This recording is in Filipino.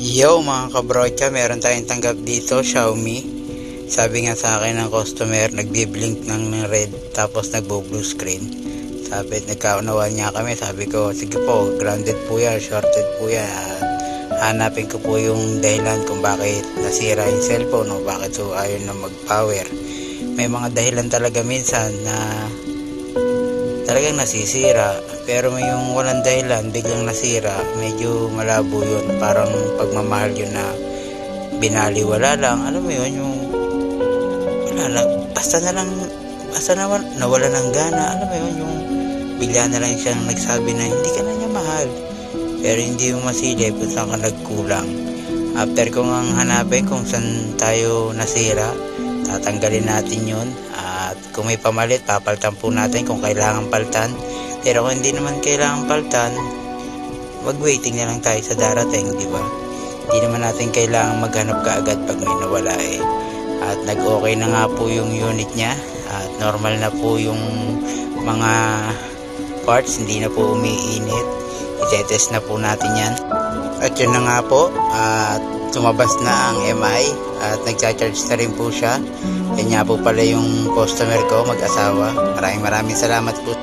Yo mga kabrocha, meron tayong tanggap dito, Xiaomi. Sabi nga sa akin ng customer, nagbi-blink ng red tapos nagbo-blue screen. Sabi, nagkaunawaan niya kami. Sabi ko, sige po, grounded po yan, shorted po yan. At hanapin ko po yung dahilan kung bakit nasira yung cellphone o bakit so ayaw na mag-power. May mga dahilan talaga minsan na talagang nasisira, pero may yung walang dahilan biglang nasira, medyo malabo yun, parang pagmamahal yun na binaliwala lang, alam mo yun, yung wala na, basta nawala ng gana, alam mo yun, yung bigla na lang siyang nagsabi na hindi ka na niya mahal, pero hindi mo masilip kung saan ka nagkulang. After ko nga hanapin kung saan tayo nasira, tatanggalin natin yun, at kung may pamalit papalitan po natin kung kailangan palitan. Pero kung hindi naman kailangan palitan, mag-waiting na lang tayo sa darating, di ba? Hindi naman natin kailangan maghanap kaagad pag may nawala eh. At nag-okay na nga po yung unit niya, at normal na po yung mga parts, hindi na po umiinit. I-test na po natin yan. At yun na nga po, at tumabas na ang MI at nagcha-charge na rin po siya. Yan nga po pala yung customer ko, mag-asawa. Maraming salamat po.